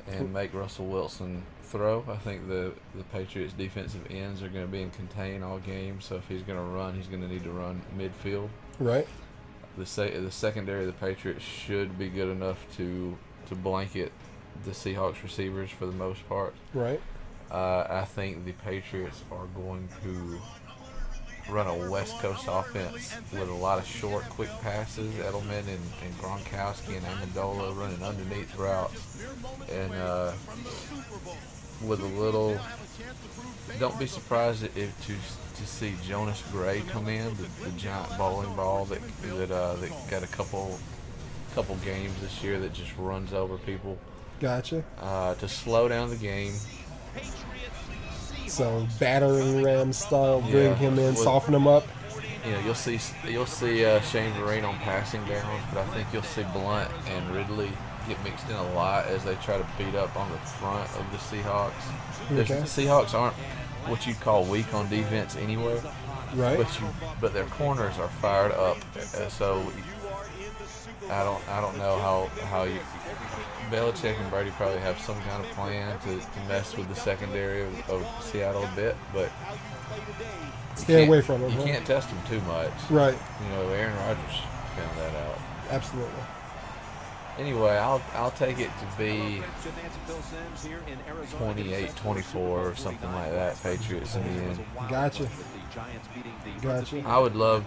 and make Russell Wilson throw. I think the Patriots defensive ends are going to be in contain all game. So if he's going to run, he's going to need to run midfield. Right. The secondary of the Patriots should be good enough to blanket the Seahawks receivers for the most part. Right. I think the Patriots are going to run a West Coast offense with a lot of short, quick passes. Edelman and Gronkowski and Amendola running underneath routes. And with a little... Don't be surprised if to see Jonas Gray come in, the giant bowling ball that got a couple games this year that just runs over people. Gotcha. To slow down the game. So battering ram style, bring him in, soften him up. You know, you'll see Shane Vereen on passing downs, but I think you'll see Blunt and Ridley get mixed in a lot as they try to beat up on the front of the Seahawks. Okay. The Seahawks aren't what you'd call weak on defense anyway, right? But their corners are fired up, so I don't know how you. Belichick and Brady probably have some kind of plan to mess with the secondary of Seattle a bit, but stay away from them. You can't test them too much. Right. You know, Aaron Rodgers found that out. Absolutely. Anyway, I'll take it to be 28-24 or something like that, Patriots in the end. Gotcha. I would love,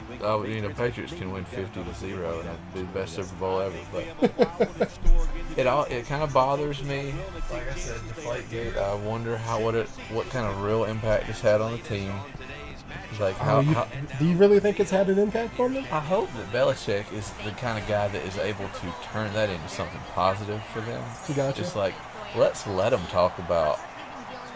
Patriots can win 50-0, and that'd be the best Super Bowl ever. But it kind of bothers me. Like I said, Deflategate. I wonder what kind of real impact it's had on the team. Like do you really think it's had an impact on them? I hope that Belichick is the kind of guy that is able to turn that into something positive for them. Gotcha. Just like, let's let them talk about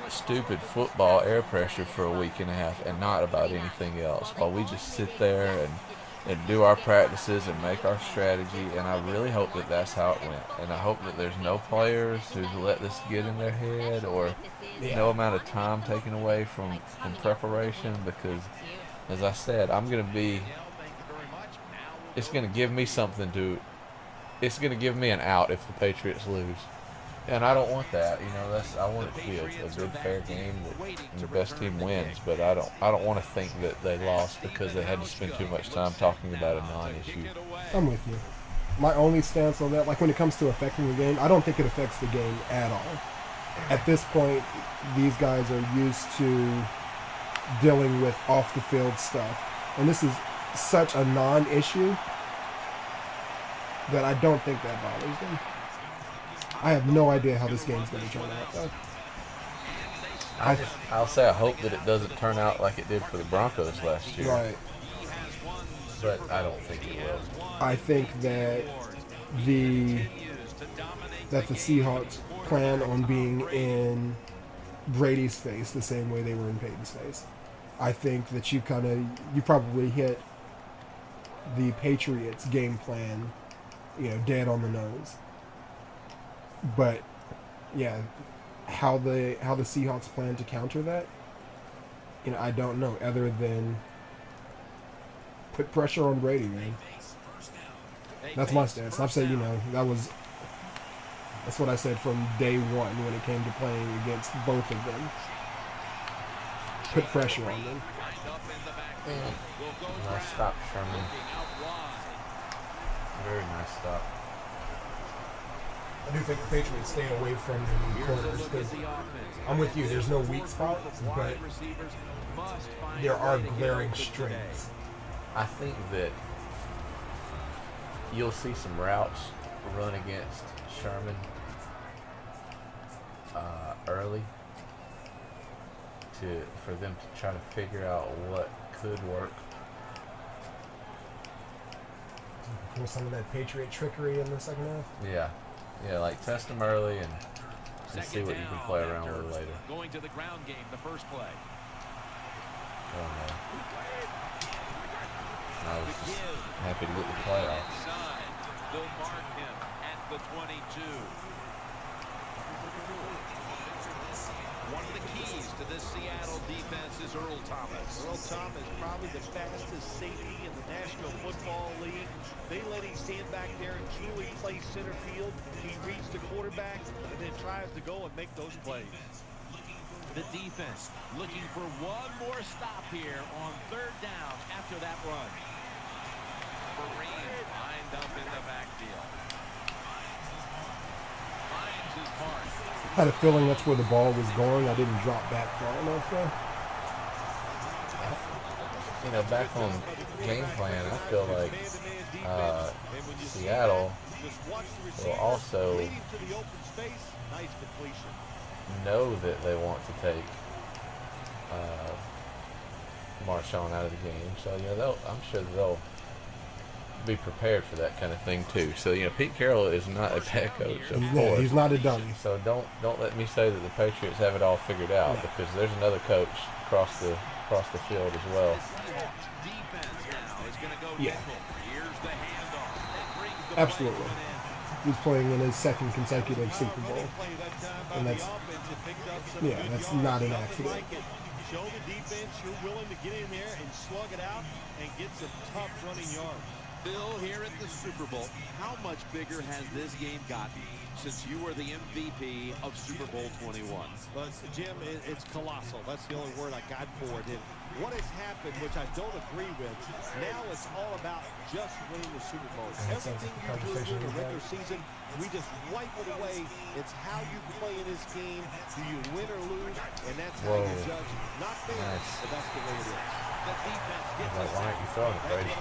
stupid football air pressure for a week and a half and not about anything else, while we just sit there and do our practices and make our strategy. And I really hope that that's how it went. And I hope that there's no players who let this get in their head, or no amount of time taken away from preparation, because, as I said, it's going to give me it's going to give me an out if the Patriots lose. And I don't want that. I want it to be a good, fair game and the best team wins. But I don't want to think that they lost because they had to spend too much time talking about a non-issue. I'm with you. My only stance on that, like when it comes to affecting the game, I don't think it affects the game at all. At this point, these guys are used to dealing with off-the-field stuff. And this is such a non-issue that I don't think that bothers them. I have no idea how this game's going to turn out, though. I'll say I hope that it doesn't turn out like it did for the Broncos last year. Right. But I don't think it will. I think that the Seahawks plan on being in Brady's face the same way they were in Peyton's face. I think that you probably hit the Patriots game plan, dead on the nose. But yeah, how the Seahawks plan to counter that, I don't know, other than put pressure on Brady, man. That's my stance. I've said, that's what I said from day one when it came to playing against both of them. Put pressure on them. Nice stop, Sherman. Very nice stop. I do think the Patriots stay away from the corners because I'm with you. There's no weak spot, but there are glaring strengths. I think that you'll see some routes run against Sherman early for them to try to figure out what could work. Pull some of that Patriot trickery in the second half. Yeah, like test them early and see what you can play around with later. Going to the ground game, the first play. Oh no. I was just happy to get the playoffs. They'll mark him at the 22. One of the keys to this Seattle defense is Earl Thomas. Earl Thomas, probably the fastest safety in the National Football League. They let him stand back there and truly play center field. He reads the quarterback and then tries to go and make those plays. The defense looking for one more stop here on third down after that run. Kareem lined up in the backfield. Finds his mark. I had a feeling that's where the ball was going. I didn't drop back far enough there. You know, back on game plan, I feel like Seattle will also know that they want to take Marshawn out of the game. So, you know, I'm sure they'll be prepared for that kind of thing too. So, you know, Pete Carroll is not a bad coach, of course. He's not a dummy. So don't let me say that the Patriots have it all figured out, because there's another coach across the field as well. Yeah. Absolutely. He's playing in his second consecutive Super Bowl, and that's not an accident. Show the defense you're willing to get in there and slug it out and get some tough running yards. Bill, here at the Super Bowl, how much bigger has this game gotten since you were the MVP of Super Bowl 21? But, Jim, it's colossal. That's the only word I got for it. And what has happened, which I don't agree with, now it's all about just winning the Super Bowl. Everything you do in the regular season, we just wipe it away. It's how you play in this game. Do you win or lose? And that's how you judge. Not fair, but that's the way it is. The defense gets us. Why aren't you throwing it, Brady?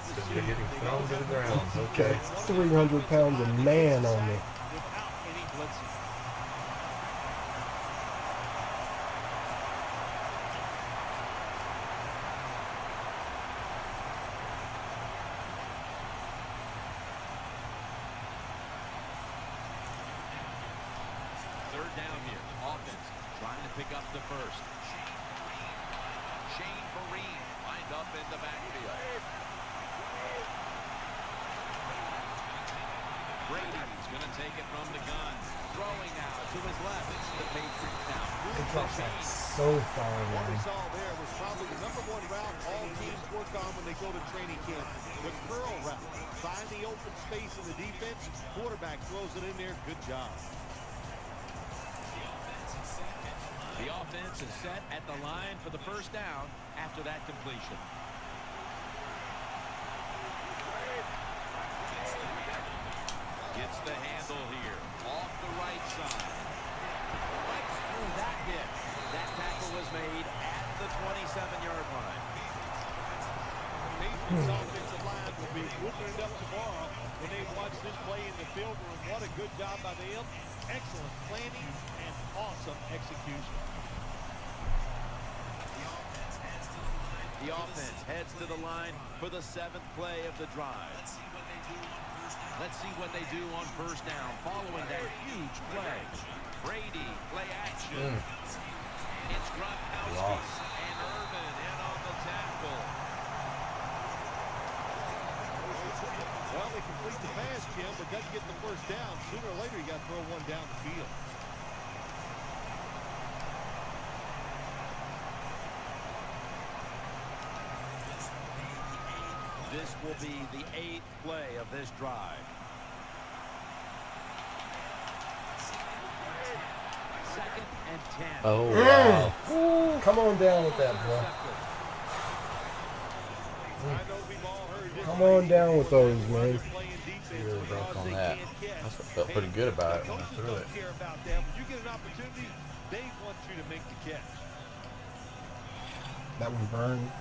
Because you're getting thrown to the ground. Okay, 300 pounds of man on me. Without any blitzing. Third down here. Offense trying to pick up the first. Shane Vereen lined up in the backfield. Brady's going to take it from the gun. Throwing out to his left. The Patriots now. They dropped that so far What we away. saw there was probably the #1 route all teams work on when they go to training camp. The curl route. Find the open space in the defense. Quarterback throws it in there. Good job. The offense is set at the line for the first down after that completion. Gets the handle here. Off the right side. Right through that hit. That tackle was made at the 27-yard line. Patriots offensive line will be whooping it up tomorrow when they watch this play in the field room. What a good job by them. Excellent planning and awesome execution. The offense heads to the line for the 7th play of the drive. Let's see what they do on first down following that huge play. Brady, play action. It's Gronkowski and Irvin in on the tackle. Well, they complete the pass, Jim, but doesn't get the first down. Sooner or later, you got to throw one down the field. This will be the 8th play of this drive. Second and 10. Oh, wow. Come on down with that, bro. Come on down with those, man. You really broke on that. I felt pretty good about it when I threw it. You get an opportunity, they want you to make the catch. That one burned.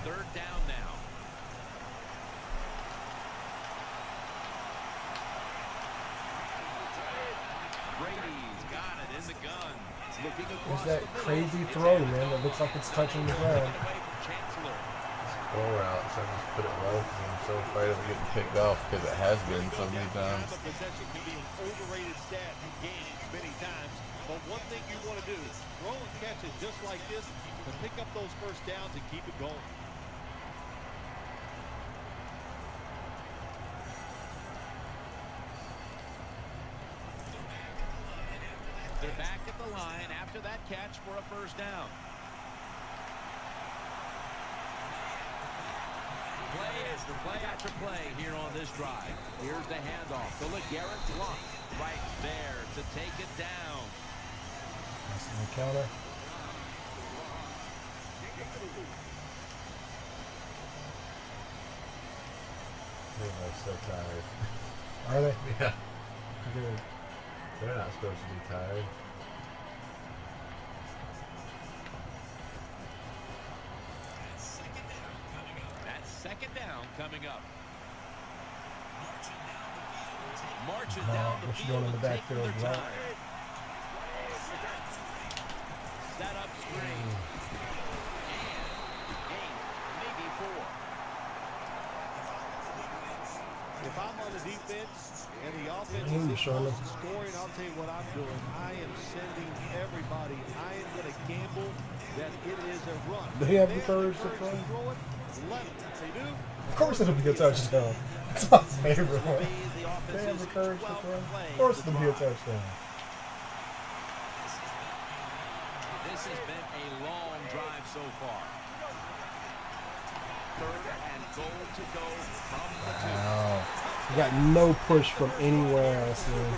Third down now. Brady's got it in the gun. Looking across There's that the middle. crazy throw, man, that looks like it's touching the ground. Away from Chancellor. Scroll route, so I just put it low because I'm so afraid of it getting picked off, because it has been so many times. Time of possession can be an overrated stat in games many times. But one thing you want to do is throw and catch it just like this to pick up those first downs and keep it going. line after that catch for a first down. Play after play after play here on this drive. Here's the handoff to LeGarrette Blount right there to take it down. That's the counter. They're so tired. Are they? Yeah. Good. They're not supposed to be tired. That's second down coming up. Marching No, down the what you field doing in the and taking backfield, their Blount? time. Set up screen. And gain, maybe 4. If I'm on the defense and the offense Ooh, is Sherman. scoring, I'll tell you what I'm doing. I am sending everybody. I am going to gamble that it is a run. They have the courage to throw. throw it. Let them. They do. Of course it'll be a touchdown. That's my favorite one. They have the courage to throw. Of course it'll be a touchdown. This has been a long drive so far. Third and goal to go from the 2. Wow. We got no push from anywhere else, man.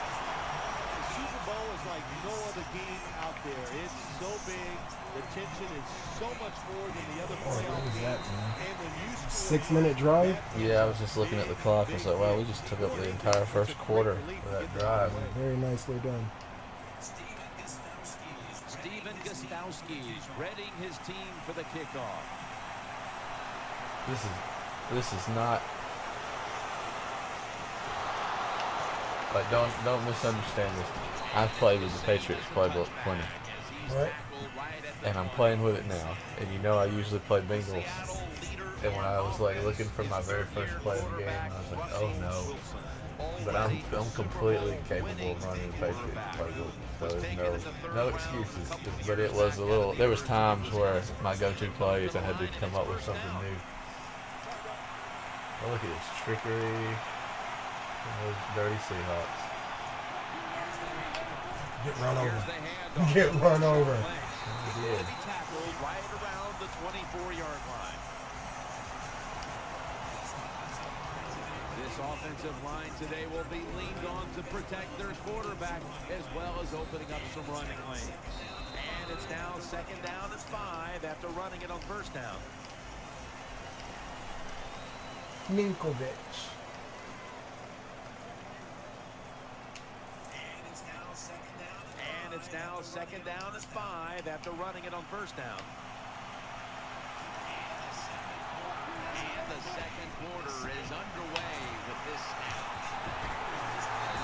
The Super Bowl is like no other game out there. It's so big. The tension is so much more than the other What playoff was that, games. man? And when you 6-minute drive? Yeah, I was just looking at the clock. I was like, wow, we just took up the entire first quarter for that drive. Very nicely done. Steven Gostowski's readying his team for the kickoff. This is not like don't misunderstand this. I've played with the Patriots playbook plenty. Right. And I'm playing with it now. And you know I usually play Bengals. And when I was like looking for my very first play of the game, I was like, oh no. But I'm completely capable of running the Patriots playbook. So there's no excuses. But it was a little, there was times where my go-to plays I had to come up with something new. Oh, look at this trickery. Those dirty Seahawks. Get run over. Get run over. He did. Tackled right around the 24-yard line. This offensive line today will be leaned on to protect their quarterback as well as opening up some running lanes. And it's now second down and 5 after running it on first down. Ninkovic. And it's now second down and 5 after running it on first down. And the second quarter is underway with this snap.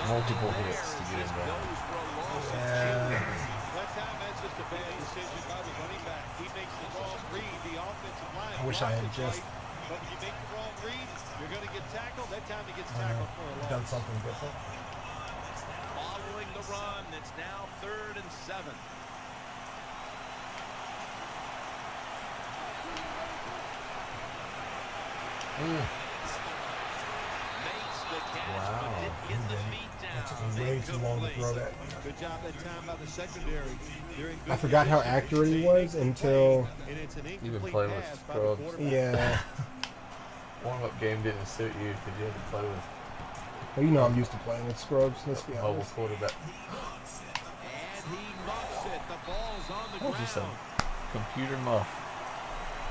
Multiple hits to get him going. That time, that's just a bad decision by the running back. He makes the wrong read. The offensive line. I wish I had just But when you make the wrong read, you're going to get tackled. That time he gets tackled for a loss. done something different. Following the run, it's now 3rd and 7. Makes the catch, Wow. but didn't get the feet down. That took me way too long to throw that. Good job that time by the secondary. They're in good I forgot how position. accurate he was until, And it's an You've been incomplete playing with pass by the scrubs. quarterback. yeah. Warm-up game didn't suit you because you had to play with Well, you know I'm used to playing with scrubs. Let's be mobile honest. quarterback. And he muffs it. The ball's on the What was this, a ground. computer muff?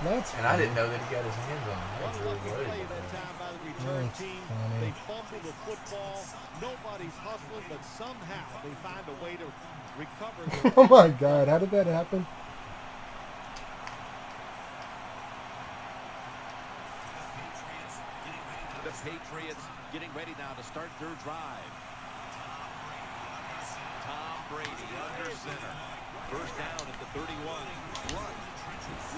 That's And I didn't know that he got his hands on it. I One was really lucky worried play about that that. time by the return That's team. funny. They fumble the football. Nobody's hustling, but somehow they find a way to recover. Oh my God! How did that happen? The Patriots getting ready now to start their drive. Tom Brady under center. First down at the 31.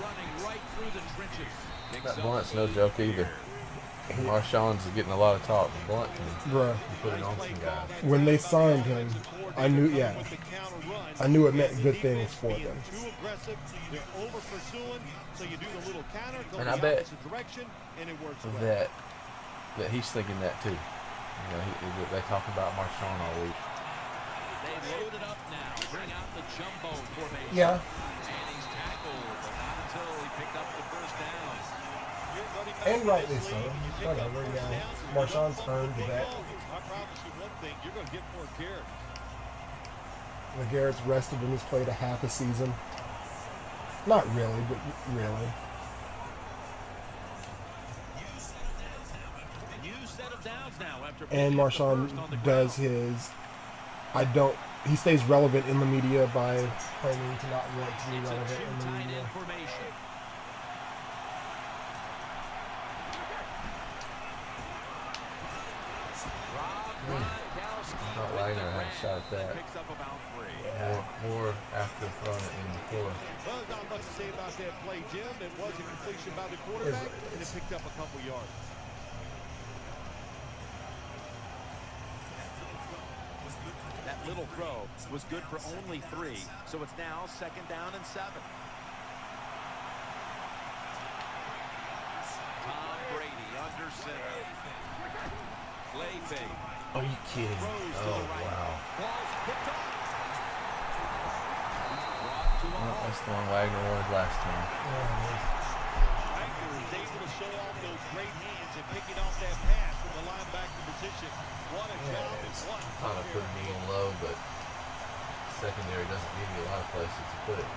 Running right through the trenches. Picks That up Blunt's no 8 joke either. here. Marshawn's getting a lot of talk. Blunt can Bruh. put it on some guys. When they signed him, I knew, yeah, I knew it meant good things for them. Too aggressive, they're over pursuing, so you do the little counter, go And the I bet opposite direction, and it works well. that he's thinking that too. You know, they talk about Marshawn all week. They load it up now. Bring out the jumbo formation. Yeah. And he's tackled, but not until he picked up the first down. And rightly so. Whatever, yeah. Marshawn's earned that. I promise you one thing, you're going to get more carries. LeGarrett's rested and has played a half a season. Not really, but really. New set of downs now after And picking up the Marshawn first on the does ground. his... He stays relevant in the media by claiming to not want to be It's a relevant two in the tight media. end formation. I thought Wagner had a shot at that. Picks up about 3. More after throwing it than before. Well, there's not much to say about that play, Jim. It was a completion by the quarterback, and it picked up a couple yards. That little throw was good for only 3, so it's now 2nd down and 7. Tom Brady under center. Play fake. Are you kidding? Throws to Oh, the right. wow. Ball's picked off. Brought to a Well, halt. that's the one Wagner wanted last time. Wagner is able to show off those great hands and picking off that pass from the linebacker position. What a job and what a Thought I put him a little low, but secondary doesn't give you a lot of places to put it.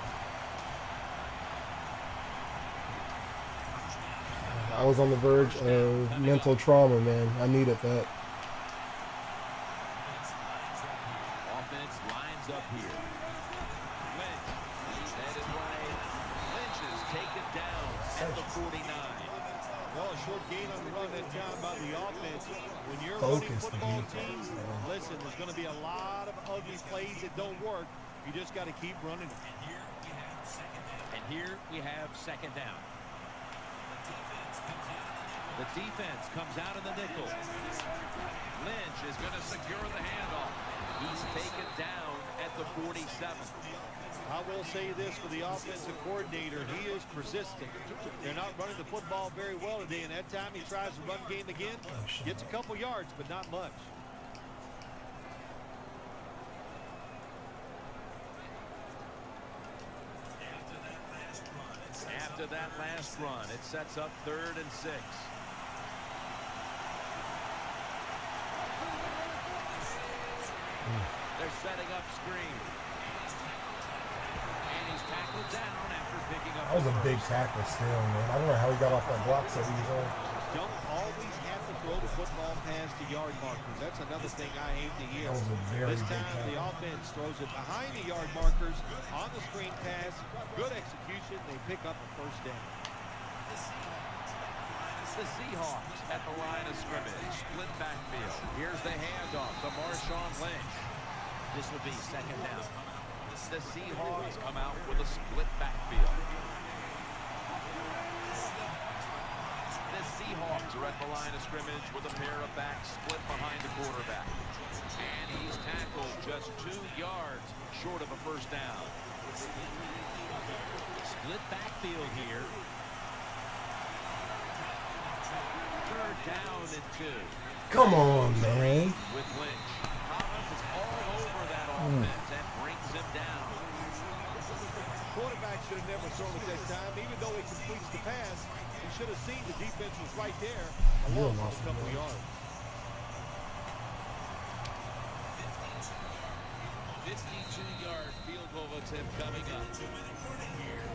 I was on the verge of mental trauma, man. I needed that. Offense lines up here. Lynch, he's headed right. Lynch is taken down at the 49. Well, a short gain on the run that time by the offense. When you're running Focus the football defense, teams, man. listen, there's going to be a lot of ugly plays that don't work. You just got to keep running them. And here we have 2nd down. The defense comes out in the nickel. Lynch is going to secure the handoff. He's taken down at the 47. I will say this for the offensive coordinator. He is persistent. They're not running the football very well today, and that time he tries to run game again. Gets a couple yards, but not much. After that last run, it sets up 3rd and 6. They're setting up screen. And he's tackled down after picking up. That was a big tackle still, man. I don't know how he got off that block so easily. Don't always have to throw the football past the yard markers. That's another thing I hate to hear. That was a very This big time the tackle. offense throws it behind the yard markers on the screen pass. Good execution. They pick up a first down. The Seahawks at the line of scrimmage. Split backfield. Here's the handoff to Marshawn Lynch. This will be 2nd down. The Seahawks come out with a split backfield. The Seahawks are at the line of scrimmage with a pair of backs split behind the quarterback. And he's tackled just 2 yards short of a first down. Split backfield here. 3rd down and 2. Come on, man. With Lynch. Thomas is all over that offense and brings him down. Quarterback should have never thrown it that time. Even though he completes the pass, he should have seen the defense was right there. Along with a couple yards. 52-yard field goal attempt coming up.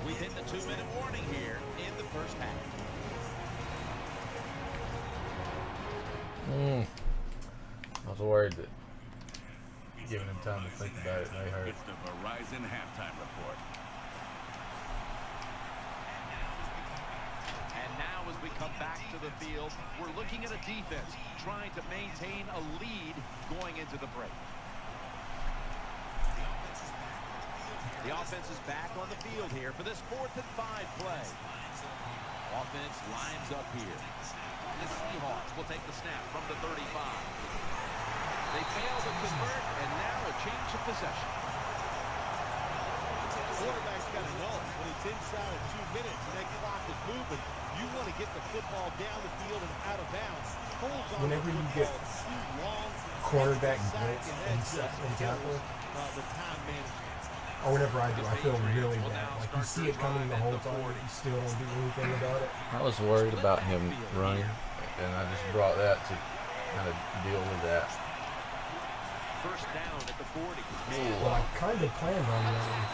We've hit the 2-minute warning here in the first half. I was worried that giving him time to think about it may hurt. It's the Verizon halftime report. And now as we come back to the field, we're looking at a defense trying to maintain a lead going into the break. The offense is back on the field here for this 4th and 5 play. Offense lines up here. The Seahawks will take the snap from the 35. They fail to convert, and now a change of possession. Quarterback's got to know when he it's inside of 2 minutes and that clock is moving. You want to get the football down the field and out of bounds. Holds on Whenever the you football get too long, quarterback sack, blitz and that's and tackle, the time management. or whenever I do, I feel really bad. Like you see it coming the whole time, but you still don't do anything about it. I was worried about him running, and I just brought that to kind of deal with that. First down at the 40. Well, I kind of planned on running,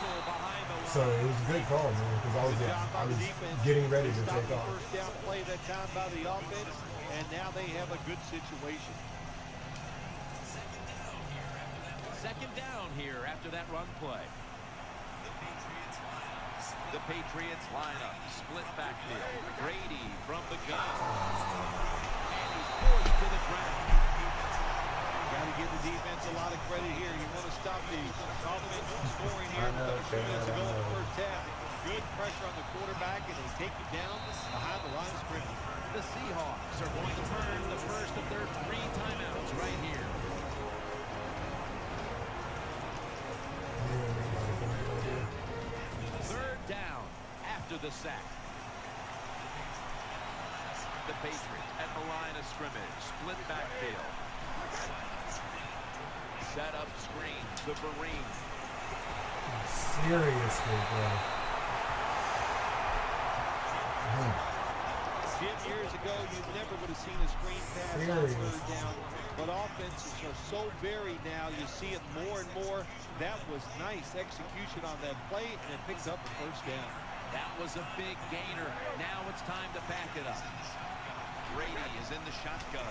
so it was a good call, man, because I was getting ready to take off. First down play that time by the offense, and now they have a good situation. Second down here after that run play. The Patriots line up, split backfield. Brady from the gun. And he's forced to the ground. Got to give the defense a lot of credit here. You want to stop the offense from scoring here. I know, With 2 minutes to go in the I know. first half. Good pressure on the quarterback, and they take it down behind the line of scrimmage. The Seahawks are going to turn the first of their 3 timeouts right here. Third down after the sack. The Patriots at the line of scrimmage. Split backfield. Set up screen to Vereen. Seriously, bro. 10 years ago, you never would have seen a screen pass on third down. But offenses are so varied now. You see it more and more. That was nice execution on that play, and it picks up the first down. That was a big gainer. Now it's time to back it up. Brady is in the shotgun.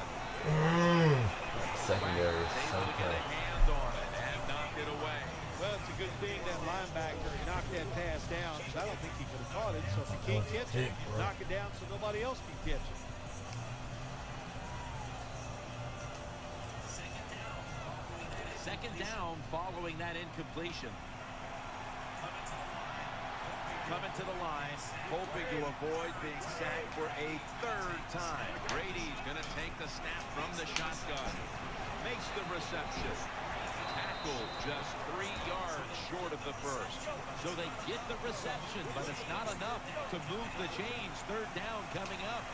Secondary is They so able to get a tough. hand on it and knock it away. Well, it's a good thing that linebacker knocked that pass down, because I don't think he could have caught it. So if you can't catch it, knock it down so nobody else can catch it. Second down following that incompletion. Coming to the line, hoping to avoid being sacked for a third time. Brady's going to take the snap from the shotgun. Makes the reception. Tackle just 3 yards short of the first. So they get the reception, but it's not enough to move the chains. Third down coming up.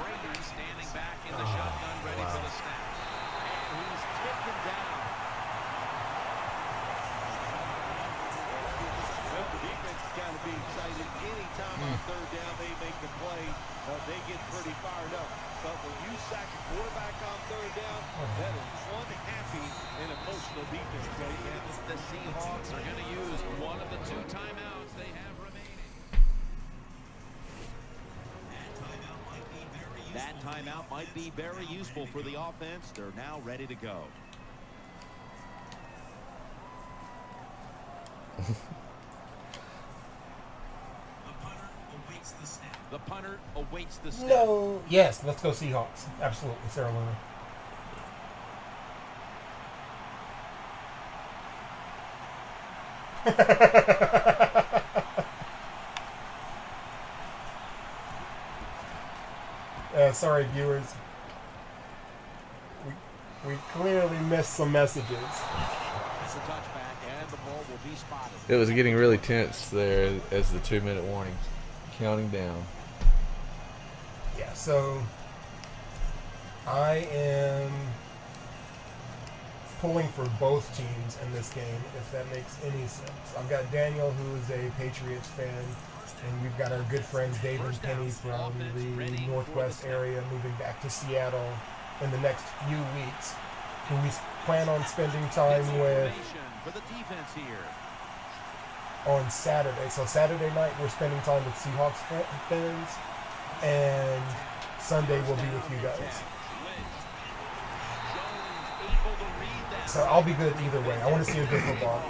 Brady standing back in the shotgun, ready for the snap. And he's taken down. Well, the defense has got to be excited. Anytime on third down they make the play, they get pretty fired up. But when you sack a quarterback on third down, that is one happy and emotional defense right now. The Seahawks are going to use one of the 2 timeouts they have remaining. That timeout might be very useful for the offense. They're now ready to go. The punter awaits the snap. No. Yes, let's go Seahawks. Absolutely, Carolina. Sorry, viewers. We clearly missed some messages. It's a touchback, and the ball will be spotted. It was getting really tense there as the 2-minute warning counting down. Yeah, so I am pulling for both teams in this game, if that makes any sense. I've got Daniel, who is a Patriots fan, and we've got our good friends Dave and Penny from the Northwest area moving back to Seattle in the next few weeks, who we plan on spending time with For the defense here. on Saturday. So Saturday night we're spending time with Seahawks fans, and Sunday we'll be with you guys. So I'll be good either way. I want to see a good football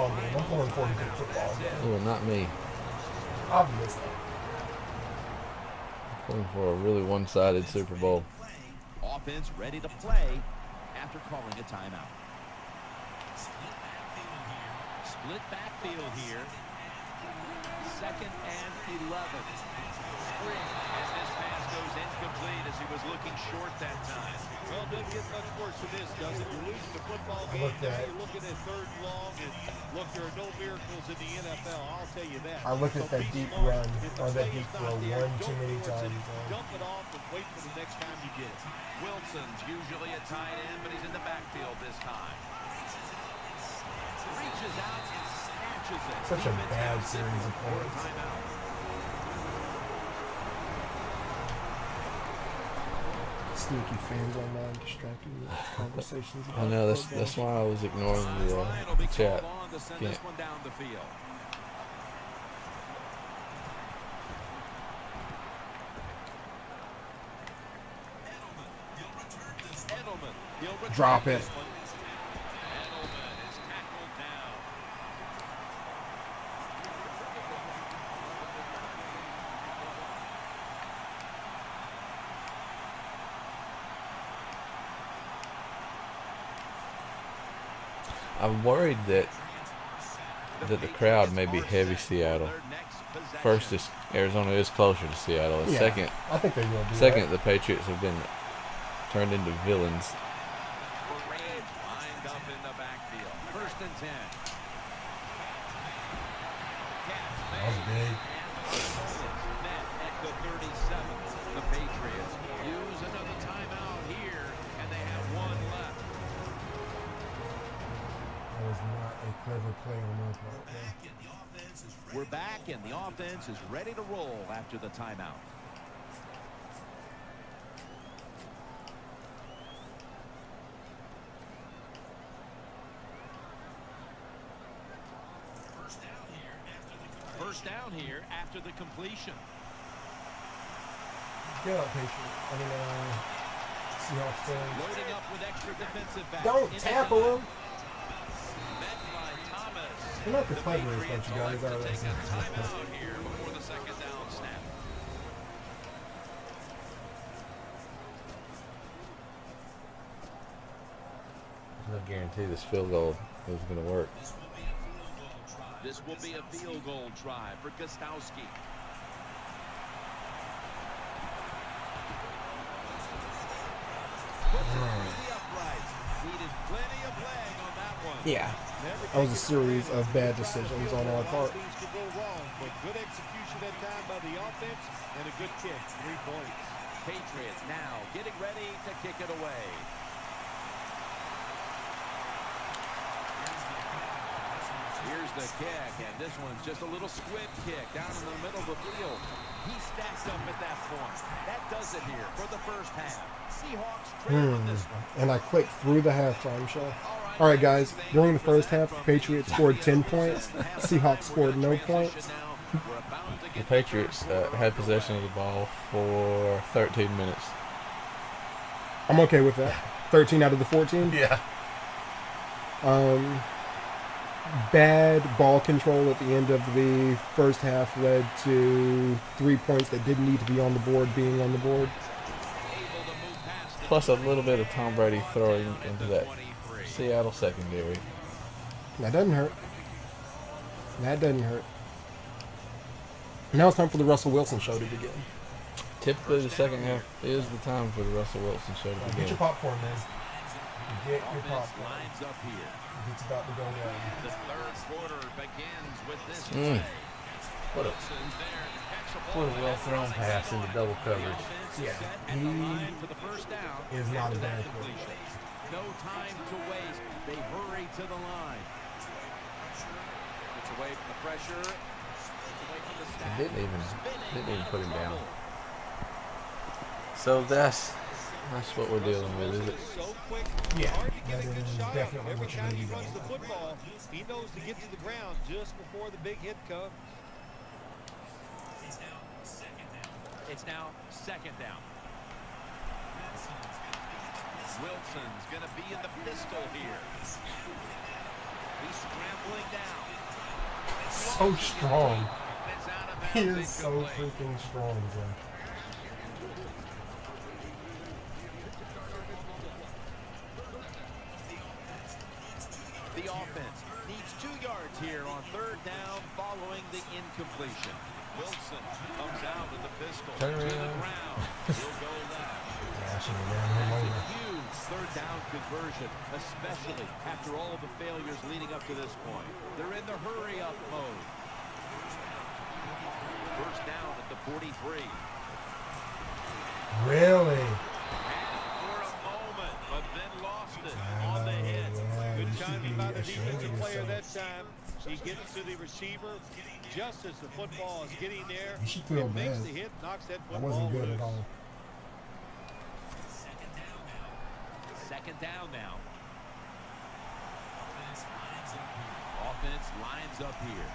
game. I'm pulling for a good football game. Well, not me. Obviously. Pulling for a really one-sided Super Bowl. Offense ready to play after calling a timeout. Split backfield here. 2nd and 11. Spring, and this pass goes incomplete as he was looking short that time. Well, it doesn't get much worse than this, does it? You're losing the football game. Now you're looking at 3rd and long, and look, there are no miracles in the NFL. I'll tell you that. I looked at that deep run or that deep throw one too many times. Dump it off and wait for the next time you get it. Wilson's usually a tight end, but he's in the backfield this time. Reaches out and snatches it. Such a bad series of points. Sneaky fans online distracting me with conversations. I know, that's why I was ignoring the chat. Send this one down the field. Drop it. Edelman is tackled down. I'm worried that the crowd may be heavy Seattle. First, Arizona is closer to Seattle. And Yeah, second, I think they will be. second, the Patriots have been turned into villains. Lined up in the backfield. 1st and 10. That was big. Net at the 37. The Patriots use another timeout here, and they have 1 left. That was not a clever play on my part. We're back, and the offense is ready to roll after the timeout. First down here after the completion. Get up, Patriot. Seahawks fans. Loading up with extra defensive backs. Don't tackle him. Met by Thomas. They're not the cleverest bunch of guys, are they? Take a timeout here before the 2nd down snap. There's no guarantee this field goal is going to work. This will be a field goal try for Gostowski. Needed plenty of leg on that one. Yeah. That was a series of bad decisions on our part. Things could go wrong, but good execution that time by the offense and a good kick. 3 points. Patriots now getting ready to kick it away. Here's the kick, and this one's just a little squib kick down in the middle of the field. He stacks up at that point. That does it here for the 1st half. Seahawks trail in this one. And I clicked through the halftime show. All right, guys. During the 1st half, the Patriots scored 10 points. Seahawks scored no points. The Patriots had possession of the ball for 13 minutes. I'm okay with that. 13 out of the 14. Yeah. Bad ball control at the end of the 1st half led to 3 points that didn't need to be on the board being on the board. Plus a little bit of Tom Brady throwing into that Seattle secondary. That doesn't hurt. That doesn't hurt. Now it's time for the Russell Wilson show to begin. Typically, the 2nd half is the time for the Russell Wilson show to Get begin. your popcorn, man. Get your popcorn. Lines up here. It's about to go down. The 3rd quarter begins with this play. What a well-thrown pass into double coverage. Yeah, And the line for the 1st down. is not a bad Completion. No time to waste. They hurry to the line. Gets away from the pressure. Gets away from the stack. Didn't even put him down. So that's what we're dealing with, is it? So quick, Yeah, hard to get that a good is shot. definitely Every what you time need he to runs do. the football, he knows to get to the ground just before the big hit comes. It's now 2nd down. Wilson's going to be in the pistol here. He's scrambling down. So strong. It's out of He bounds, is so incomplete. freaking strong, bro. The offense Needs 2 yards here on 3rd down following the incompletion. Wilson comes out with the pistol Turn to the around. ground. He'll go left. Yeah, I should have ran him That's over. a huge 3rd down conversion, especially after all the failures leading up to this point. They're in the hurry-up mode. 1st down at the 43. Really? And for a moment, but then lost it on the hit. Yeah, Good you should timing be by the ashamed of defensive player yourself. that time. He gets to the receiver just as the football is getting there. You should feel It makes bad. the hit, knocks that That football wasn't good loose. at all. 2nd down now. Offense lines up here.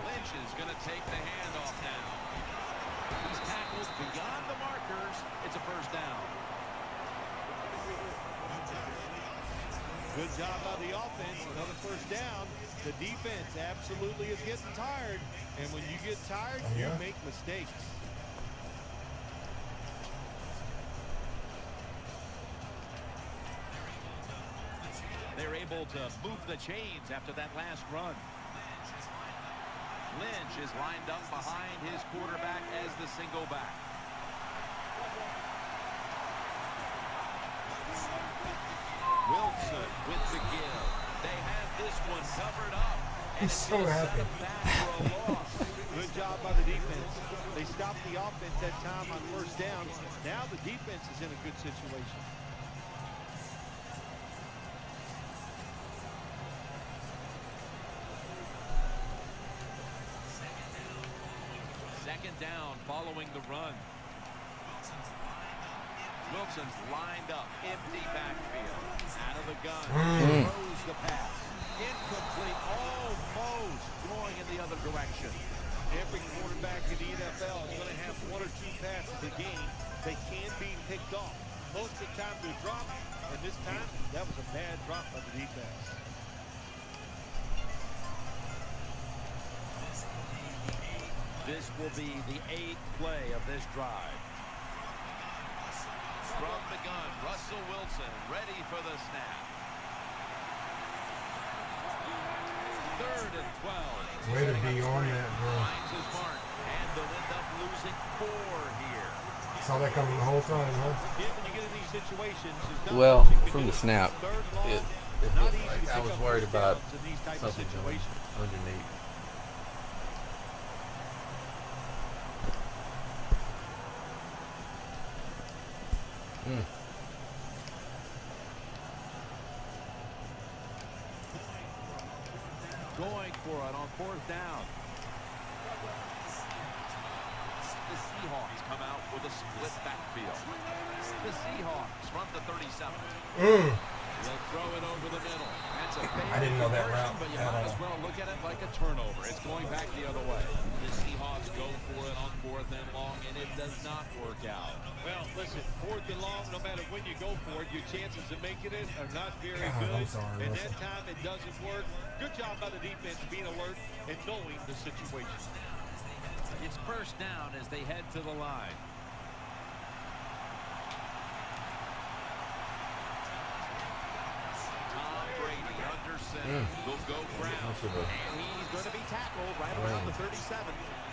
Lynch is going to take the handoff now. He's tackled beyond the markers. It's a 1st down. Good job by the offense. Another 1st down. The defense absolutely is getting tired. And when you get tired, you Yeah. make mistakes. They're able to move the chains after that last run. Lynch is lined up behind his quarterback as the single back. Wilson with the give. They have this one covered up. And He's it's so gonna set happy. them back for a loss. Good job by the defense. They stopped the offense that time on 1st down. Now the defense is in a good situation. Second down following the run. Wilson's lined up, empty backfield. Out of the gun, throws the pass. Incomplete, almost going in the other direction. Every quarterback in the NFL is going to have 1 or 2 passes a game that can be picked off. Most of the time they're dropped, and this time that was a bad drop by the defense. This will be the 8th play of this drive. From the gun, Russell Wilson ready for the snap. 3rd and 12. Way to be on that, bro. Finds his mark, and they'll end up losing 4 here. Saw that coming the whole time, huh? Yeah, when you get in these situations, there's not Well, much you can from do. the snap, 3rd and long, it not looked easy like to I pick was up worried first about downs in these types of something going situations. underneath. Going for it on 4th down. The Seahawks come out with a split backfield. The Seahawks from the 37. They'll throw it over the middle. That's a I didn't know that route but you at might all. as well look at it like a turnover. It's going back the other way. The Seahawks go for it on 4th and long, and it does not work out. Well, listen, 4th and long, no matter when you go for it, your chances of making it are not very God, good. I'm sorry, And Russell. that time it doesn't work. Good job by the defense being alert and knowing the situation. It's 1st down as they head to the line. Tom Brady under center. Will go ground. And he's going to be tackled right around the 37.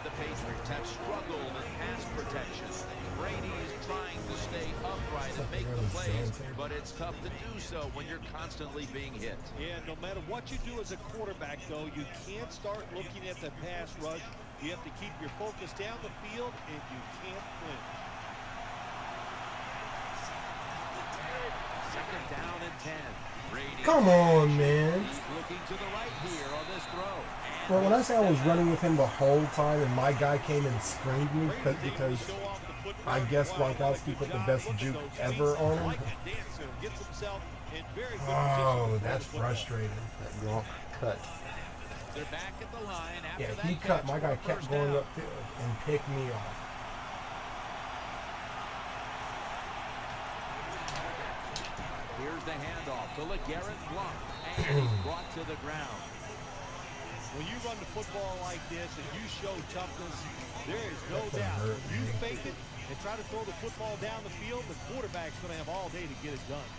The Patriots have struggled in pass protection. Brady is trying to stay upright and make the plays, but it's tough to do so when you're constantly being hit. Yeah, no matter what you do as a quarterback, though, you can't start looking at the pass rush. You have to keep your focus down the field, and you can't flinch. 2nd down and 10. Brady. Come on, man. He's looking to the right here on this throw. Bro, when I say I was running with him the whole time and my guy came and screened me because I guess Gronkowski put the best juke ever on him. Oh, that's frustrating. That Gronk cut. They're back at the line after Yeah, that he cut. catch My for guy a kept first going down. upfield and picked me off. Here's the handoff to LeGarrette Blount, and he's brought to the ground. When you run the football like this and you show toughness, there is no That doubt. hurt, You man. fake it and try to throw the football down the field, the quarterback's going to have all day to get it done.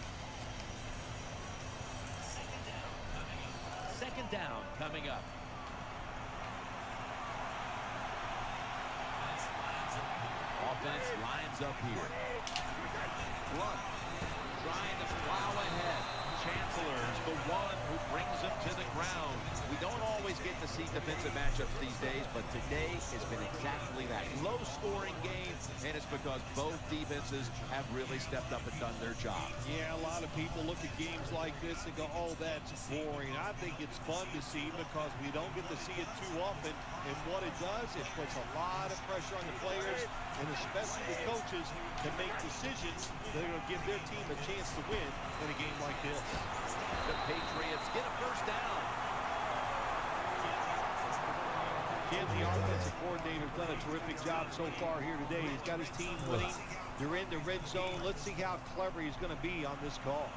Second down coming up. Offense lines up here. Blunt trying to plow ahead. Chancellor is the one who brings him to the ground. We don't always get to see defensive matchups these days, but today has been exactly that. Low-scoring game, and it's because both defenses have really stepped up and done their job. Yeah, a lot of people look at games like this and go, oh, that's boring. I think it's fun to see because we don't get to see it too often. And what it does, it puts a lot of pressure on the players and especially the coaches to make decisions that are going to give their team a chance to win in a game like this. The Patriots get a first down. Again, the offensive coordinator's done a terrific job so far here today. He's got his team winning. They're in the red zone. Let's see how clever he's going to be on this call.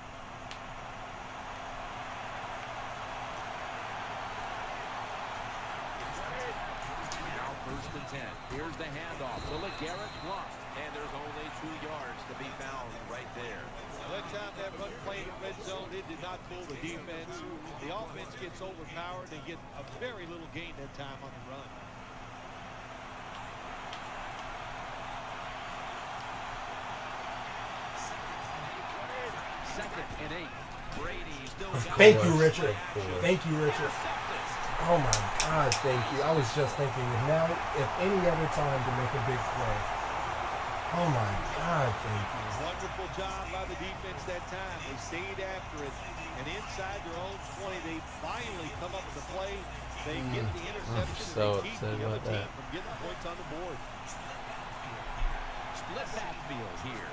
Now first and 10. Here's the handoff to LeGarrette Blount. And there's only 2 yards to be found right there. That time that run play in the red zone, it did not fool the defense. The offense gets overpowered. They get a very little gain that time on the run. Second and 8. Brady still got Thank it. you, Richard. Thank you, Richard. Oh my God, thank you. I was just thinking, now, if any other time to make a big play. Oh my God, thank you. Wonderful job by the defense that time. They stayed after it. And inside their own 20, they finally come up with a play. They get the interception so and they keep upset the other about team that. from getting points on the board. Split backfield here.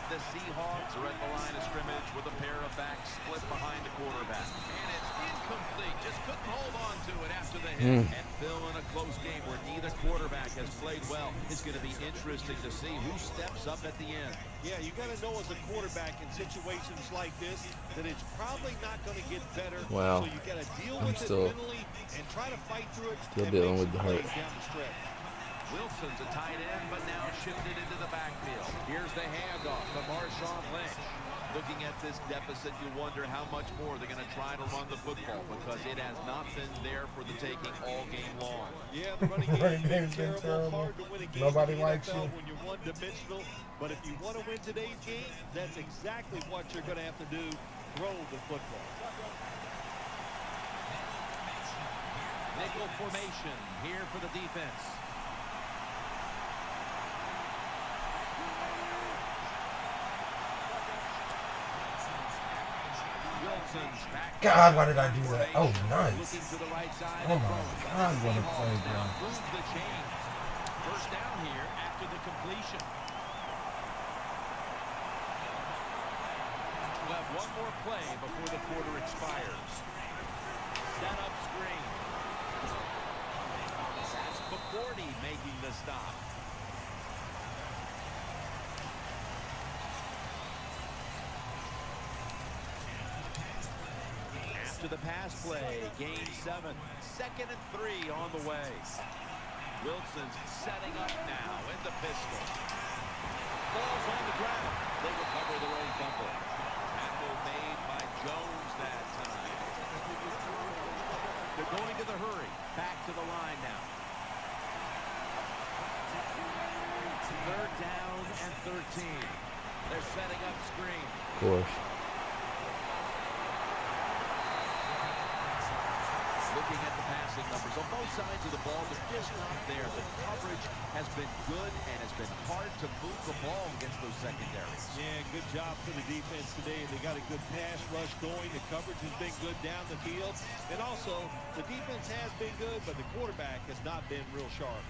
The Seahawks are at the line of scrimmage with a pair of backs split behind the quarterback. And it's incomplete. Just couldn't hold on to it after the hit. And Phil, in a close game where neither quarterback has played well, it's going to be interesting to see who steps up at the end. Yeah, you got to know as a quarterback in situations like this that it's probably not going to get better. Wow. So you got to deal I'm with still- it mentally and try to fight through it. still and dealing make with the some hurt. plays down the stretch. Wilson's a tight end, but now shifted into the backfield. Here's the handoff to Marshawn Lynch. Looking at this deficit, you wonder how much more they're going to try to run the football because it has not been there for the taking all game long. Yeah, the running Running game's been game's been terrible. terrible. Hard to win a game Nobody in the likes NFL you. when you're one-dimensional. But if you want to win today's game, that's exactly what you're going to have to do. Throw the football. Nickel formation here for the defense. Wilson's back. God, why did I do that? Oh, nice. Looking to the right side. Oh my God, what a play, Seahawks now bro. moves the chains. First down here after the completion. We'll have one more play before the quarter expires. Set up screen. That's McCourty making the stop. After the pass play, gain 7. Second and 3 on the way. Wilson's setting up now in the pistol. Ball's on the ground. They recover their own fumble. Tackle made by Jones that time. They're going to the hurry. Back to the line now. Third down and 13. They're setting up screen. Of course. Looking at the passing numbers on both sides of the ball, they're just not there. The coverage has been good and has been hard to move the ball against those secondaries. Yeah, good job for the defense today. They got a good pass rush going. The coverage has been good down the field. And also, the defense has been good, but the quarterback has not been real sharp.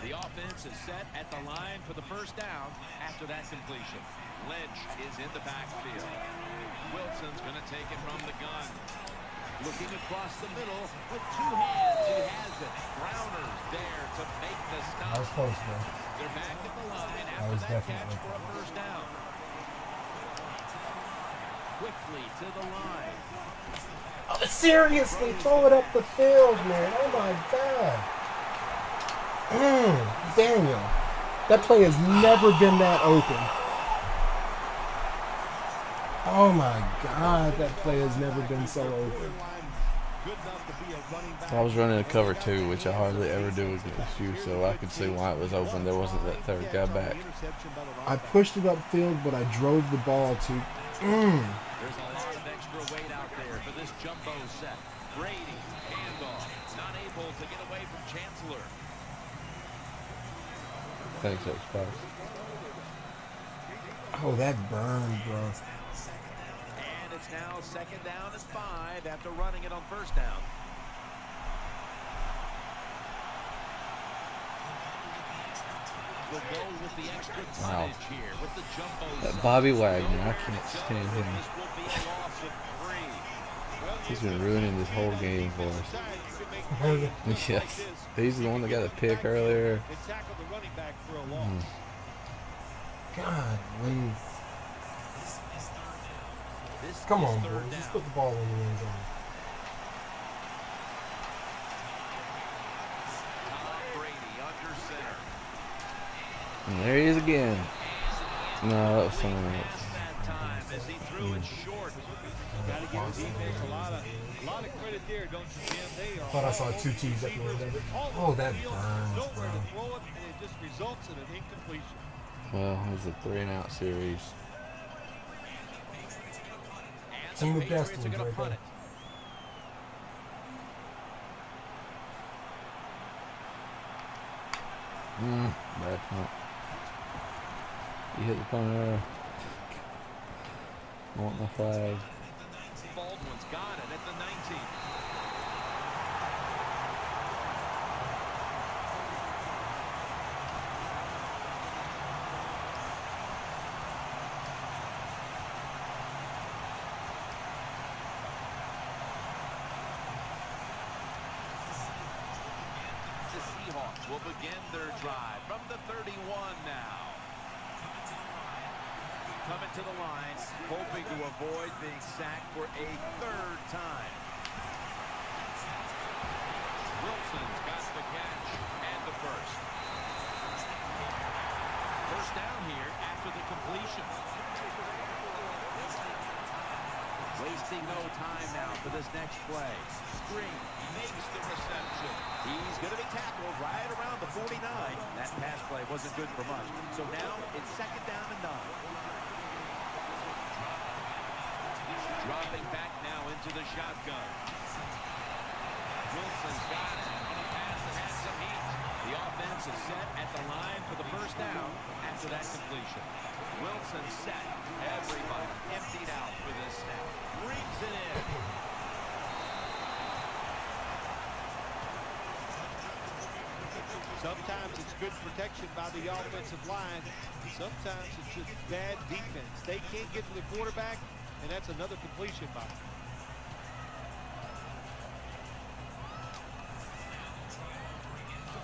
The offense is set at the line for the first down after that completion. Lynch is in the backfield. Wilson's going to take it from the gun. Looking across the middle with 2 hands. He has it. Browner's there to make the stop. I was close, man. They're back at the line I after was that catch definitely for a first down. Quickly to the line. Oh, seriously, throw it up the field, man. Oh my God. Daniel, that play has never been that open. Oh my God, that play has never been so open. I was running a cover 2, which I hardly ever do against you, so I could see why it was open. There wasn't that third guy back. I pushed it upfield, but I drove the ball to. There's a lot of extra weight out there for this jumbo set. Brady, handoff, not able to get away from Chancellor. Thanks, Xbox. Oh, that burned, bro. And it's now 2nd down and 5 after running it on 1st down. We'll go with the extra tonnage here with the jumbo That set. Bobby Wagner, I can't stand him. This will be a loss of 3. He's been ruining this whole game for us. Yes. He's the one that got a pick earlier. God, Lee. This Come is on, 3rd boys. Let's down. put the ball in the end zone. Tom Brady under center. And there he is again. No, that was someone else. That time as he threw it short. Got to give the defense a lot of credit there, don't you, Jim? They are I thought I saw 2 T's at the end of it. Oh, that burns, nowhere bro. to throw it, and it just results in an incompletion. Well, it was a 3-and-out series. Team of Patriots destiny are gonna right punt there. it. Bad punt. You hit the punter. I want my flag. Baldwin's got it at the 19. The Seahawks will begin their drive from the 31 now. Coming to the line, hoping to avoid being sacked for a 3rd time. Wilson's got the catch and the first. First down here after the completion. Wasting no time now for this next play. Screen makes the reception. He's going to be tackled right around the 49. That pass play wasn't good for much. So now it's 2nd down and 9. Dropping back now into the shotgun. Wilson's got it on a pass that has some heat. The offense is set at the line for the first down after that completion. Wilson set. Everybody emptied out for this snap. Brings it in. Sometimes it's good protection by the offensive line. Sometimes it's just bad defense. They can't get to the quarterback, and that's another completion by them.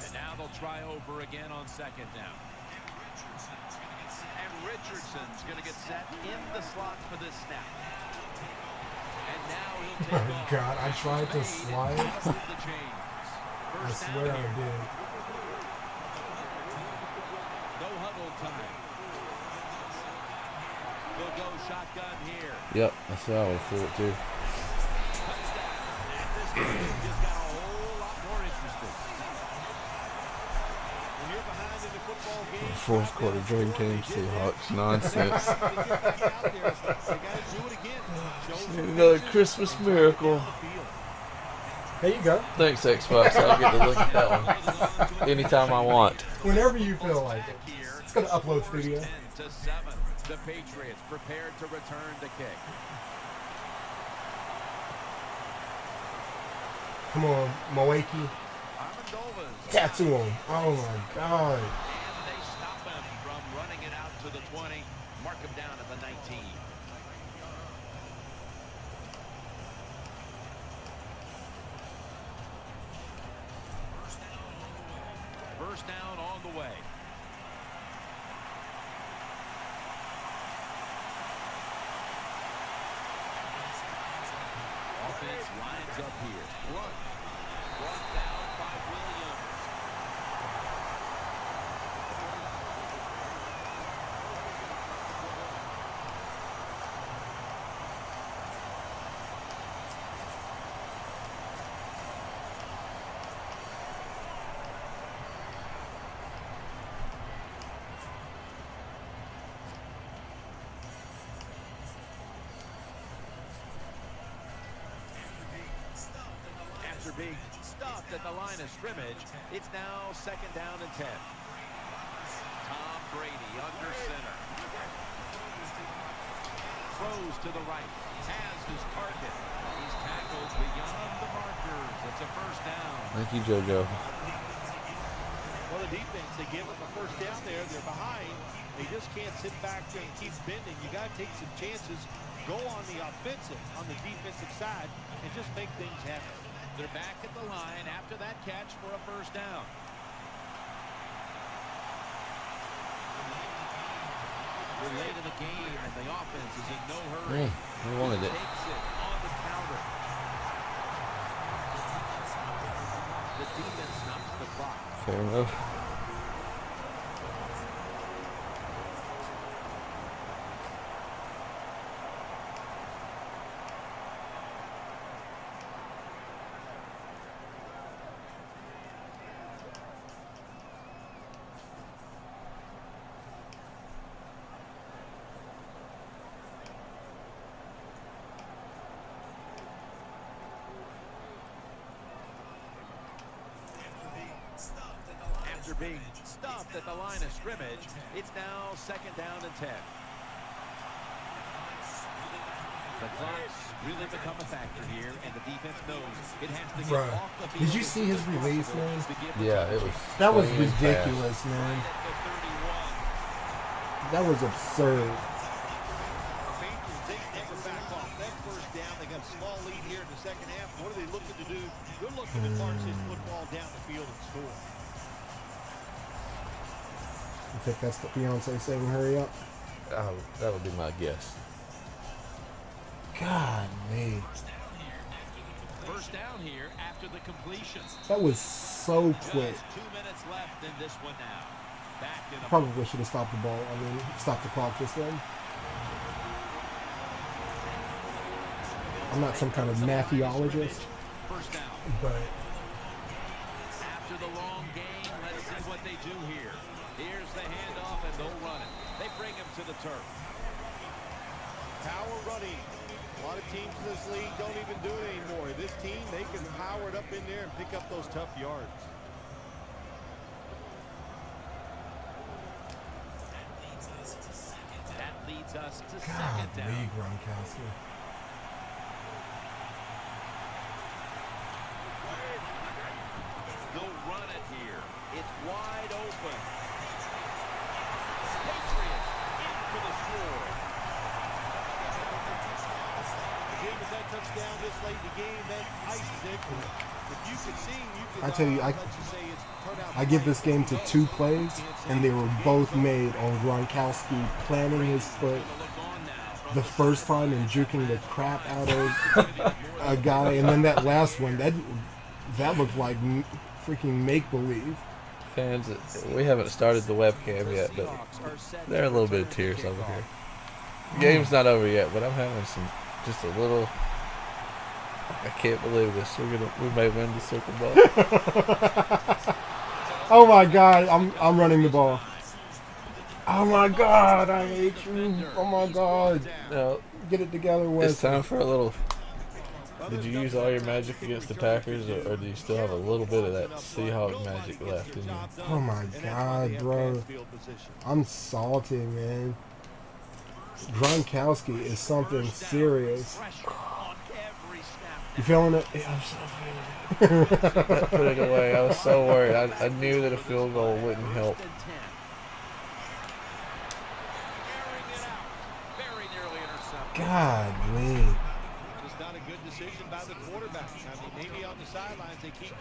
And now they'll try over again on 2nd down. And Richardson's going to get set in the slot for this snap. And now he'll take Oh, off. God, I tried to slide. The chains. I First swear down I here. did. No huddle time. They'll go shotgun here. Yep, that's how I would threw it too. Touchdown. And this game just got a whole lot more interesting. When you're behind in the football game, Fourth quarter dream team Seahawks nonsense. Another Christmas miracle. There you go. Thanks, Xbox. I'll get to look at that one anytime I want. Whenever you feel like it. It's going to upload studio. 10-7. The Patriots prepared to return the kick. Come on, Moeki. Amendova's Tattoo him. Oh my God. and they stop him from running it out to the 20. Mark him down at the 19. First down on the way. Offense lines up here. Run. Brought down by Williams. being stuffed at the line of scrimmage, it's now 2nd down and 10. Tom Brady under center. Throws to the right. Has his target. He's tackled beyond the markers. It's a 1st down. Thank you, JoJo. Well, the defense, they give them a 1st down there. They're behind. They just can't sit back there and keep bending. You got to take some chances. Go on the offensive, on the defensive side, and just make things happen. They're back at the line after that catch for a 1st down. We're late in the game, and the offense is in no hurry. He wanted it. Takes it on the counter. The defense stops the clock. Fair enough. After being stuffed at the line of scrimmage, it's now 2nd down and 10. The clock's really become a factor here, and the defense knows it has to get off the field. Did you see his release, man? Yeah, it was. That was swinging ridiculous, man. That was absurd. Patriots, they never back off. That 1st down, they got a small lead here in the 2nd half. What are they looking to do? They're looking to march this football down the field and score. I think that's the fiance saying hurry up. Oh, that would be my guess. God, man. 1st down here after the completion. That was so quick. Just 2 minutes left in this one now. Back in a Probably should have stopped the ball. I mean, stopped the clock just then. I'm not some kind of mathologist, 1st down. but After the long game, let's see what they do here. Here's the handoff, and they'll run it. They bring him to the turf. Power running. A lot of teams in this league don't even do it anymore. This team, they can power it up in there and pick up those tough yards. That leads us to 2nd God, down. Lee Gronkowski. They'll run it here. It's wide open. Patriots in for the score. Game is that touchdown this late in the game, that ices it. If you could see, you could. I tell you, let you say it's turned out I give this game to 2 plays, and they were both made on Gronkowski planting his foot the first time and juking the crap out of a guy, and then that last one, that looked like freaking make-believe. Fans, we haven't started the webcam yet, but there are a little bit of tears over here. The game's not over yet, but I'm having just a little. I can't believe this. We may win the Super Bowl. Oh my God, I'm running the ball. Oh my God, I hate you. Oh my God. No, Get it together, Wes. it's time for a little. Did you use all your magic against the Packers, or do you still have a little bit of that Seahawks magic left in you? Oh my God, bro. I'm salty, man. Gronkowski is something serious. You feeling it? Yeah, I'm so feeling it. Put it away. I was so worried. I knew that a field goal wouldn't help. God, man. Just not a good decision by the quarterback. I mean, maybe on the sidelines they keep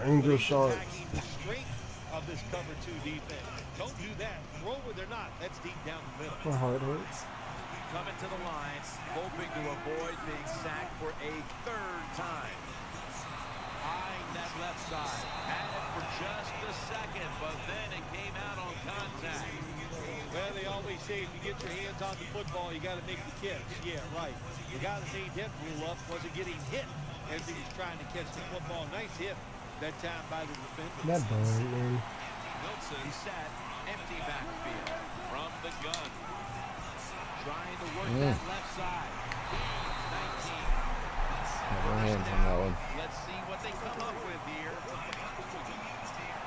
Angry Sharks. the strength of this cover 2 defense. Don't do that. Throw where they're not. That's deep down the middle. My heart hurts. Coming to the line, hoping to avoid being sacked for a 3rd time. Eyeing that left side. Had it for just a second, but then it came out on contact. Well, they always say if you get your hands on the football, you got to make the catch. Yeah, right. The guy that made that rule up wasn't getting hit as he was trying to catch the football. Nice hit that time by the defender. That burned, man. Wilson set, empty backfield from the gun. Trying to work that left side. 19. my hands on that one. Let's see what they come up with here.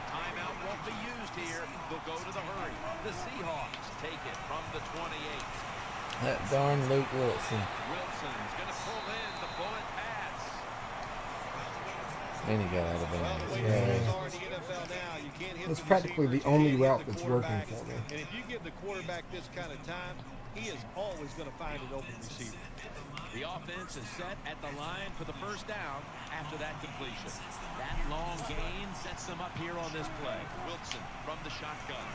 Timeout won't be used here. They'll go to the hurry. The Seahawks take it from the 28. That darn Luke Wilson. Wilson's going to pull in the bullet pass. And he got out of bounds. It's practically the only route that's working for me. And if you give the quarterback this kind of time, he is always going to find an open receiver. The offense is set at the line for the first down after that completion. That long gain sets them up here on this play. Wilson from the shotgun.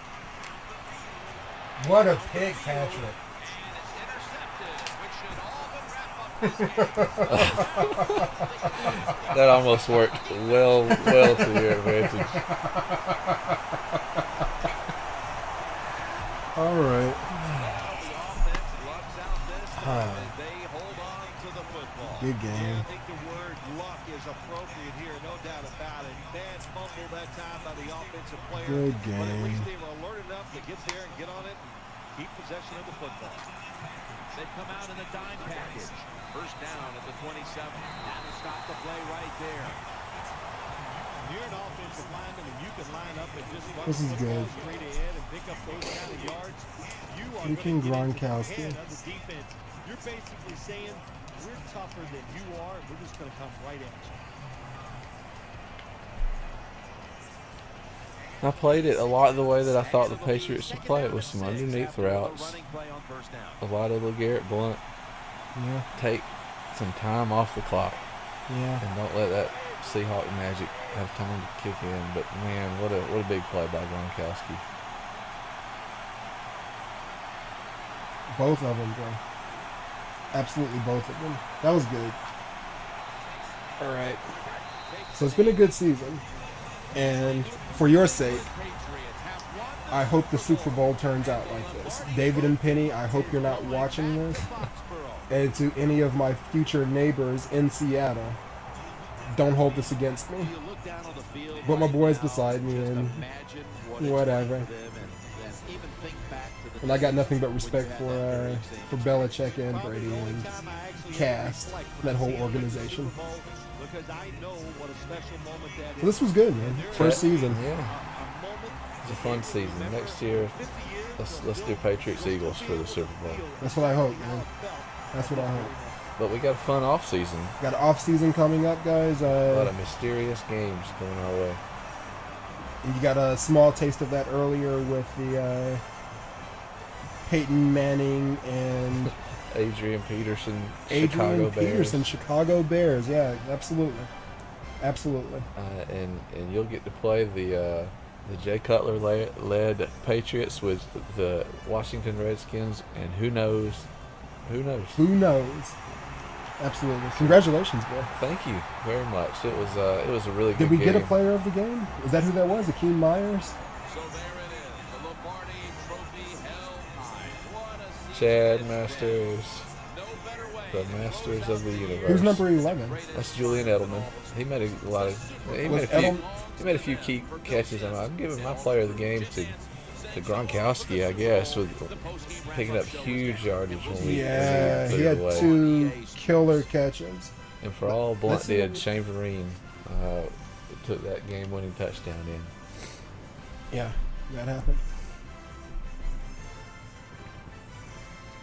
What a pick, Patrick. And it's intercepted, which should all but wrap up this game. That almost worked well to your advantage. All right. The offense lucks out this time as they hold on to the football. Good game. I think the word luck is appropriate here, no doubt about it. Bad fumble that time by the offensive player. Good But at least game. they were alert enough to get there and get on it and keep possession of the football. They've come out in a dime package. First down at the 27. That'll stop the play right there. You're an offensive lineman and you can line up and just run This is the football good. straight ahead and pick up those kind of yards. You are Freaking going to get into the Gronkowski. head of the defense. You're basically saying we're tougher than you are. We're just going to come right at you. I played it a lot the way that I thought the Patriots would play it, with some underneath routes, Running play on first down. a lot of LeGarrette Blunt. Yeah. Take some time off the clock Yeah. and don't let that Seahawk magic have time to kick in. But man, what a big play by Gronkowski. Both of them, bro. Absolutely both of them. That was good. All right. So it's been a good season. And for your sake, I hope the Super Bowl turns out like this. David and Penny, I hope you're not watching this. And to any of my future neighbors in Seattle, don't hold this against me. But my boy's beside me and whatever. And I got nothing but respect for Belichick and Brady and Cast, that whole organization. So this was good, man. First season. Yeah, it's a fun season. Next year, let's do Patriots Eagles for the Super Bowl. That's what I hope, man. That's what I hope. But we got a fun off season. Got an off season coming up, guys. A lot of mysterious games coming our way. You got a small taste of that earlier with the Peyton Manning and Adrian Peterson, Adrian Chicago Peterson, Bears. Chicago Bears. Yeah, absolutely, absolutely. And you'll get to play the Jay Cutler led Patriots with the Washington Redskins, and who knows? Who knows? Absolutely. Congratulations, bro. Thank you very much. It was a really good Did we game. get a player of the game? Is that who that was? Akeem Myers? So there it is. The Lombardi Trophy held high. What a season Chad it's Masters, been. No better way the to Masters close of the out universe. Who's number 11? That's Julian Edelman. He made a lot of. He made a few key catches. I'm giving my player of the game to Gronkowski, I guess, with picking up huge yardage when we Yeah, put he it had away. 2 killer catches. And for all Blunt Let's- did, Shane Vereen took that game-winning touchdown in. Yeah, that happened.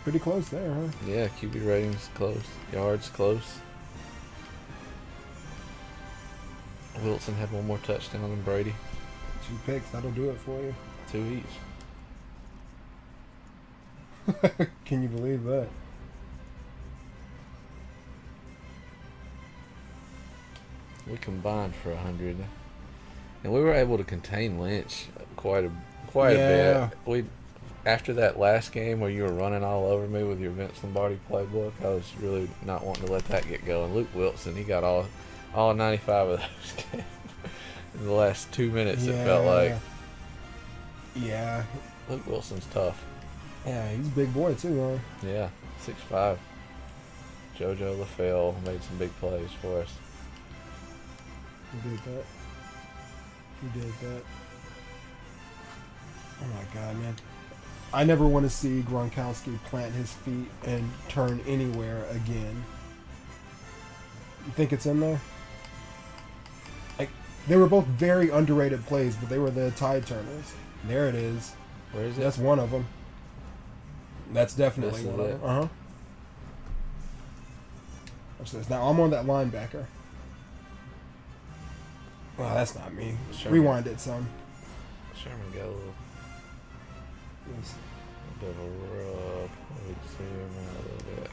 Pretty close there, huh? Yeah, QB ratings close, yards close. Wilson had one more touchdown than Brady. 2 picks, that'll do it for you. 2 each. Can you believe that? We combined for 100, and we were able to contain Lynch quite a Yeah. bit. We, after that last game where you were running all over me with your Vince Lombardi playbook, I was really not wanting to let that get going. Luke Wilson, he got all 95 of those games in the last 2 minutes. It felt like. Yeah. Luke Wilson's tough. Yeah, he's a big boy too, huh? Yeah, 6'5". JoJo LaFell made some big plays for us. He did that. He did that. Oh my God, man. I never want to see Gronkowski plant his feet and turn anywhere again. You think it's in there? Like, they were both very underrated plays, but they were the tide turners. There it is. Where is it? That's one of them. That's definitely This is one of it. them. Uh-huh. Watch this. Now, I'm on that linebacker. Well, that's not me. Sherman. Rewind it, son. Sherman got a little bit of a rub. We can see him a little bit.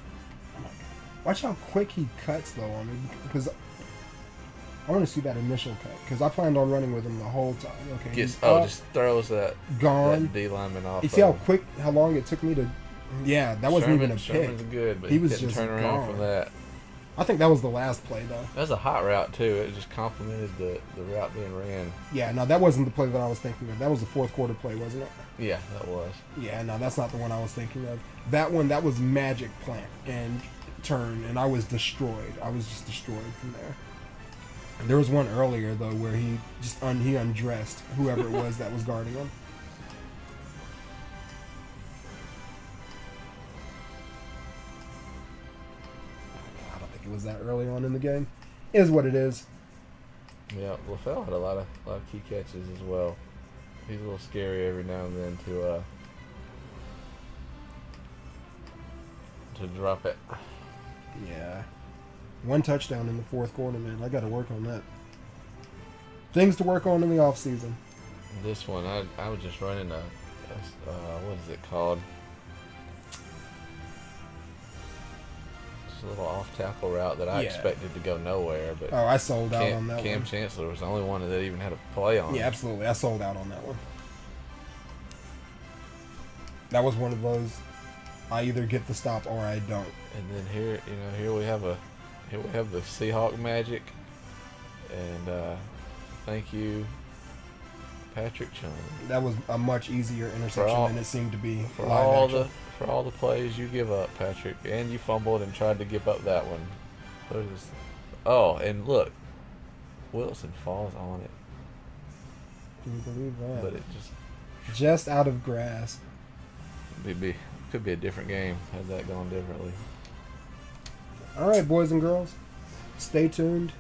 Watch how quick he cuts, though, on me. Because I want to see that initial cut. Because I planned on running with him the whole time. Okay. Gets, he's up, just throws that gone. D lineman off. You see how of him. quick, how long it took me to... Yeah, that wasn't even a pick. Sherman's good, but He he was didn't just turn around gone. from that. I think that was the last play, though. That was a hot route, too. It just complemented the route being ran. Yeah, no, that wasn't the play that I was thinking of. That was the fourth quarter play, wasn't it? Yeah, that was. Yeah, no, that's not the one I was thinking of. That one, that was magic plant and turn, and I was destroyed. I was just destroyed from there. And there was one earlier, though, where he just he undressed whoever it was that was guarding him. I don't think it was that early on in the game. It is what it is. Yeah, LaFell had a lot of key catches as well. He's a little scary every now and then to drop it. Yeah. One touchdown in the fourth quarter, man. I got to work on that. Things to work on in the offseason. This one, I was just running a what is it called? Just a little off tackle route that I Yeah. expected to go nowhere, but Oh, I sold out on that Cam one. Chancellor was the only one that even had a play on. Yeah, absolutely. I sold out on that one. That was one of those, I either get the stop or I don't. And then here we have the Seahawk magic, and thank you, Patrick Chung, That was a much easier interception than it seemed to be. for live all action. for all the plays you give up, Patrick, and you fumbled and tried to give up that one. Oh, and look, Wilson falls on it, Can you believe that? but it Just out of grasp. could be a different game had that gone differently. All right, boys and girls, stay tuned.